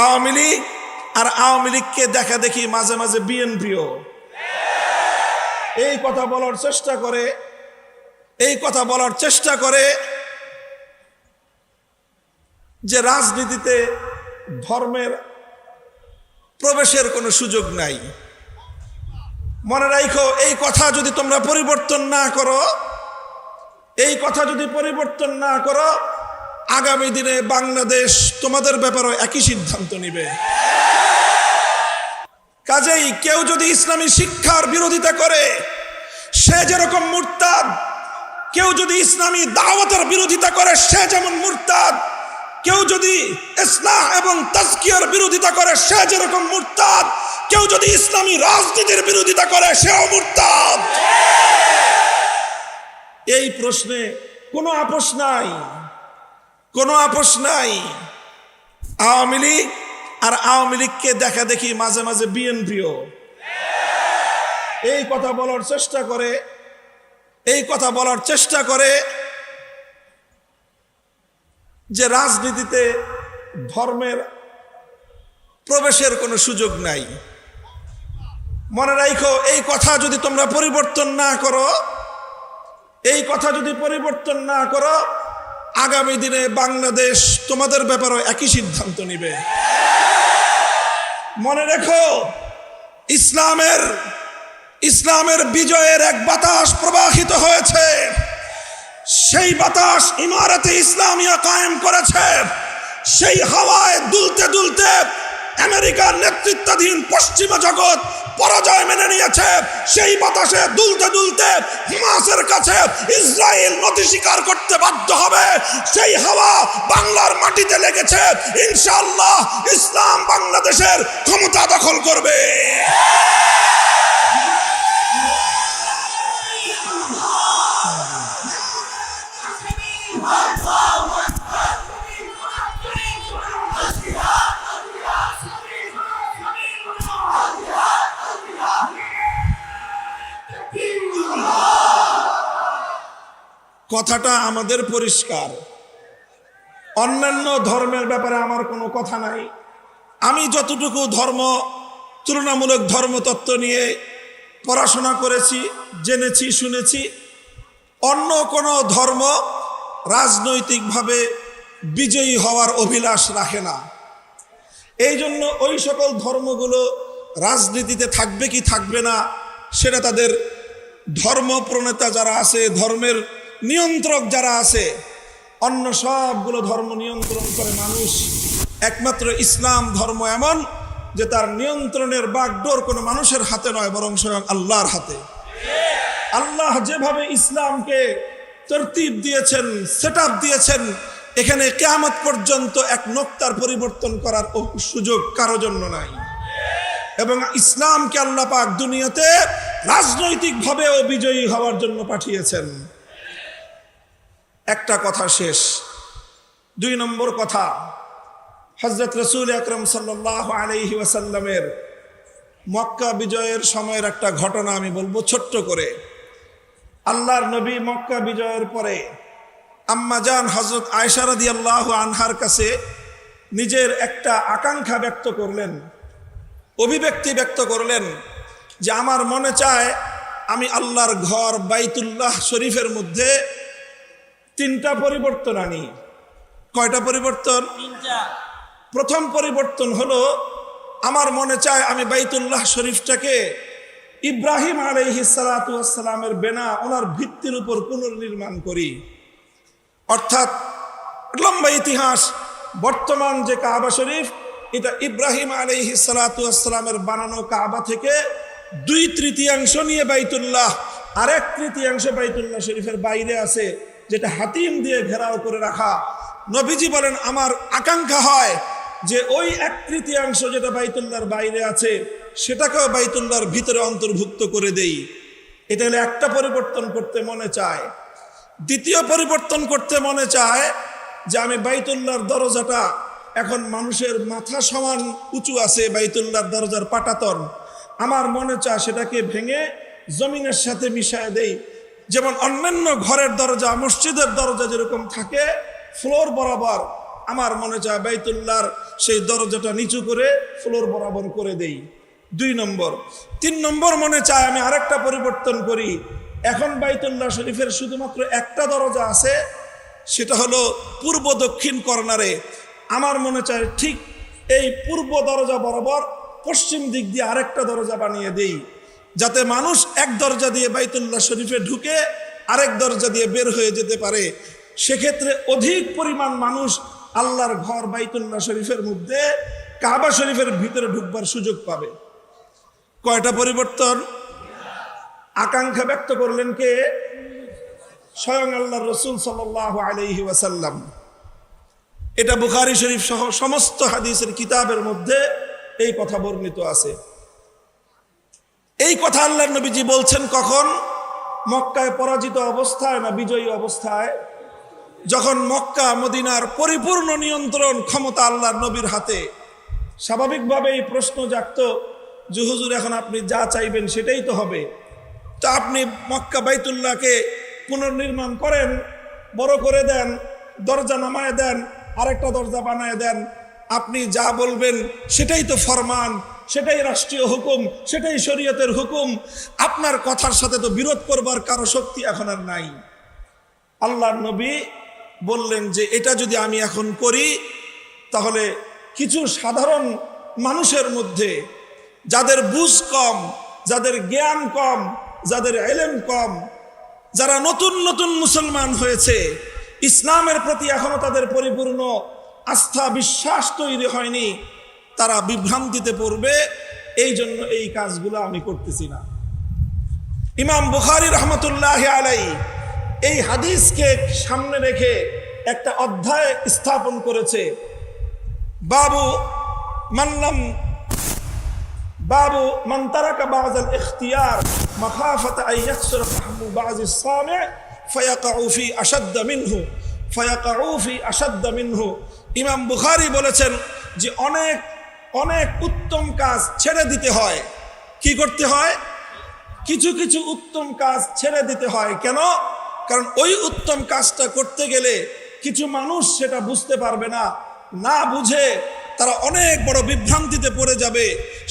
আওয়ামী লীগ আর আওয়ামী লীগকে দেখা দেখি মাঝে মাঝে বিএনপিও এই কথা বলার চেষ্টা করে যে রাজনীতিতে ধর্মের প্রবেশের কোনো সুযোগ নাই। মনে রাখো, এই কথা যদি তোমরা পরিবর্তন না করো, আগামী দিনে বাংলাদেশ তোমাদের ব্যাপারে একই সিদ্ধান্ত নিবে। কাজেই কেউ যদি ইসলামী শিক্ষার বিরোধিতা করে সে যেরকম মুরতাদ, কেউ যদি ইসলামী দাওয়াতের বিরোধিতা করে সে যেমন মুরতাদ, কেউ যদি ইসলাহ এবং তাজকিয়ার বিরোধিতা করে সে যেরকম মুরতাদ, কেউ যদি ইসলামী রাজনীতির বিরোধিতা করে সেও মুরতাদ। এই প্রশ্নে কোনো আপোষ নাই। আওয়ামী লীগ আর আওয়ামী লীগকে দেখা দেখি মাঝে মাঝে বিএনপিও এই কথা বলার চেষ্টা করে যে রাজনীতিতে ধর্মের প্রবেশের কোনো সুযোগ নাই। মনে রাখো, এই কথা যদি তোমরা পরিবর্তন না করো, আগামী দিনে বাংলাদেশ তোমাদের ব্যাপারে একই সিদ্ধান্ত নিবে। মনে রেখো, ইসলামের বিজয়ের এক বাতাস প্রবাহিত হয়েছে। সেই বাতাস ইমারতে ইসলামিয়া কায়েম করেছে। সেই হাওয়ায় দুলতে দুলতে আমেরিকার নেতৃত্বাধীন পশ্চিমা জগৎ পরাজয় মেনে নিয়েছে। সেই বাতাসে দুলতে দুলতে হামাসের কাছে ইসরায়েল নতি স্বীকার করতে বাধ্য হবে। সেই হাওয়া বাংলার মাটিতে লেগেছে। ইনশাআল্লাহ ইসলাম বাংলাদেশের ক্ষমতা দখল করবে। কথাটা আমাদের পরিষ্কার। অন্যান্য ধর্মের ব্যাপারে আমার কোনো কথা নাই। আমি যতটুকু তুলনামূলক ধর্মতত্ত্ব নিয়ে পড়াশোনা করেছি, জেনেছি, শুনেছি, অন্য কোনো ধর্ম রাজনৈতিকভাবে বিজয়ী হওয়ার অভিলাষ রাখে না। এই জন্য ওই সকল ধর্মগুলো রাজনীতিতে থাকবে কি থাকবে না সেটা তাদের ধর্ম প্রণেতা যারা আছে, ধর্মের নিয়ন্ত্রক যারা আছে, অন্য সবগুলো ধর্ম নিয়ন্ত্রণ করে মানুষ। একমাত্র ইসলাম ধর্ম এমন যে তার নিয়ন্ত্রণের বাগডোর কোনো মানুষের হাতে নয়, বরং স্বয়ং আল্লাহর হাতে। আল্লাহ যেভাবে ইসলামকে তরতিব দিয়েছেন, সেটআপ দিয়েছেন, এখানে কিয়ামত পর্যন্ত এক নোক্তার পরিবর্তন করার সুযোগ কারো জন্য নাই। এবং ইসলামকে আল্লাহ পাক দুনিয়াতে রাজনৈতিকভাবেও বিজয়ী হওয়ার জন্য পাঠিয়েছেন। একটা কথা শেষ। 2 নম্বর কথা, হযরত রাসূল আকরাম সাল্লাল্লাহু আলাইহি ওয়াসাল্লামের মক্কা বিজয়ের সময়ের একটা ঘটনা আমি বলবো ছোট্ট করে। আল্লাহর নবী মক্কা বিজয়ের পরে আম্মা জান হযরত আয়েশা রাদিয়াল্লাহু আনহার কাছে নিজের একটা আকাঙ্ক্ষা ব্যক্ত করলেন, অভিব্যক্তি ব্যক্ত করলেন যে আমার মনে চায় আমি আল্লাহর ঘর বাইতুল্লাহ শরীফের মধ্যে 3টা পরিবর্তন আনি। কয়টা পরিবর্তন? 3টা। প্রথম পরিবর্তন হলো, আমার মনে চায় আমি বাইতুল্লাহ শরীফটাকে ইব্রাহিম আলাইহিস সালাতু ওয়াস সালামের বেনা ওনার ভিত্তির উপর পুনর্নির্মাণ করি। অর্থাৎ লম্বা ইতিহাস, বর্তমান যে কাবা শরীফ, এটা ইব্রাহিম আলাইহিস সালাতু ওয়াস সালামের বানানো কাবা থেকে 2/3 নিয়ে বাইতুল্লাহ, আর 1/3 বাইতুল্লাহ শরীফের বাইরে আছে, যেটা হাতিম দিয়ে ঘেরাও করে রাখা। নবীজি বলেন আমার আকাঙ্ক্ষা হয় যে ওই 1/3 যেটা বাইতুল্লাহর বাইরে আছে সেটাকেও বাইতুল্লাহর ভিতরে অন্তর্ভুক্ত করে দেই। এটা হলে একটা পরিবর্তন করতে মনে চায়। দ্বিতীয় পরিবর্তন করতে মনে চায় যে আমি বাইতুল্লাহর দরজাটা, এখন মানুষের মাথা সমান উঁচু আছে বাইতুল্লাহর দরজার পাটাতন, আমার মনে চায় সেটাকে ভেঙে জমিনের সাথে মিশায় দেই। যেমন অন্যান্য ঘরের দরজা, মসজিদের দরজা যেরকম থাকে ফ্লোর বরাবর, আমার মনে চায় বাইতুল্লাহর সেই দরজাটা নিচু করে ফ্লোর বরাবর করে দেই। 2 নম্বর। 3 নম্বর মনে চায় আমি আরেকটা পরিবর্তন করি। এখন বাইতুল্লাহ শরীফের শুধুমাত্র একটা দরজা আছে, সেটা হলো পূর্ব দক্ষিণ কর্নারে। আমার মনে চায় ঠিক এই পূর্ব দরজা বরাবর পশ্চিম দিক দিয়ে আরেকটা দরজা বানিয়ে দেই, যাতে মানুষ এক দরজা দিয়ে বাইতুল্লাহ শরীফে ঢুকে আরেক দরজা দিয়ে বের হয়ে যেতে পারে। সেক্ষেত্রে অধিক পরিমাণ মানুষ আল্লাহর ঘর বাইতুল্লাহ শরীফের মধ্যে কাবা শরীফের ভিতরে ঢুকবার সুযোগ পাবে। কয়টা পরিবর্তন? আকাঙ্ক্ষা ব্যক্ত করলেন কে? স্বয়ং আল্লাহর রাসূল সাল্লাল্লাহু আলাইহি ওয়াসাল্লাম। এটা বুখারী শরীফ সহ সমস্ত হাদিসের কিতাবের মধ্যে এই কথা বর্ণিত আছে। এই কথা আল্লাহর নবীজি বলছেন কখন? মক্কায় পরাজিত অবস্থায় না বিজয়ী অবস্থায়? যখন মক্কা মদিনার পরিপূর্ণ নিয়ন্ত্রণ ক্ষমতা আল্লাহর নবীর হাতে। স্বাভাবিকভাবে এই প্রশ্ন জাগতো যে হুজুর এখন আপনি যা চাইবেন সেটাই তো হবে, তা আপনি মক্কা বাইতুল্লাহকে পুনর্নির্মাণ করেন, বড় করে দেন, দরজা নামায় দেন, আরেকটা দরজা বানায় দেন, আপনি যা বলবেন সেটাই তো ফরমান, সেটাই রাষ্ট্রীয় হুকুম, সেটাই শরীয়তের হুকুম, আপনার কথার সাথে তো বিরোধ করবার কারো শক্তি এখন আর নাই। আল্লাহর নবী বললেন যে এটা যদি আমি এখন করি তাহলে কিছু সাধারণ মানুষের মধ্যে যাদের বুঝ কম, যাদের জ্ঞান কম, যাদের ইলম কম, যারা নতুন নতুন মুসলমান হয়েছে, ইসলামের প্রতি এখনো তাদের পরিপূর্ণ আস্থা বিশ্বাস তৈরি হয়নি, তারা বিভ্রান্তিতে পড়বে। এই জন্য এই কাজগুলো আমি করতেছি না। ইমাম বুখারী রহমতুল্লাহি আলাইহি এই হাদিসকে সামনে রেখে একটা অধ্যায় স্থাপন করেছে, বাবু মান তারাকা বা'দাল ইখতিয়ার মাখাফাতা আন ইয়াকসুরা ফাহমু বা'যিস সামি' ফায়াকাউ ফি আশাদ্দা মিনহু। ইমাম বুখারী বলেছেন যে অনেক অনেক উত্তম কাজ ছেড়ে দিতে হয়। কি করতে হয়? কিছু কিছু উত্তম কাজ ছেড়ে দিতে হয়। কেন? কারণ ওই উত্তম কাজটা করতে গেলে কিছু মানুষ সেটা বুঝতে পারবে না, না বুঝে তারা অনেক বড় বিভ্রান্তিতে পড়ে যাবে।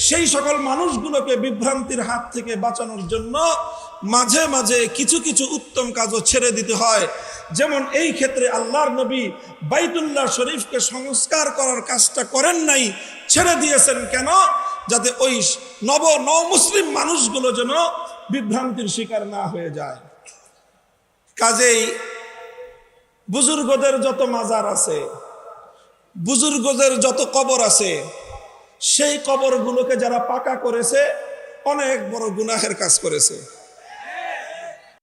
সেই সকল মানুষগুলোকে বিভ্রান্তির হাত থেকে বাঁচানোর জন্য মাঝে মাঝে কিছু কিছু উত্তম কাজও ছেড়ে দিতে হয়। যেমন এই ক্ষেত্রে আল্লাহর নবী বাইতুল্লাহ শরীফকে সংস্কার করার কাজটা করেন নাই, ছেড়ে দিয়েছেন। কেন? যাতে ওই নব মুসলিম মানুষগুলো যেন বিভ্রান্তির শিকার না হয়ে যায়। কাজেই বুজুর্গদের যত মাজার আছে, বুজুর্গদের যত কবর আছে, সেই কবরগুলোকে যারা পাকা করেছে অনেক বড় গুনাহের কাজ করেছে।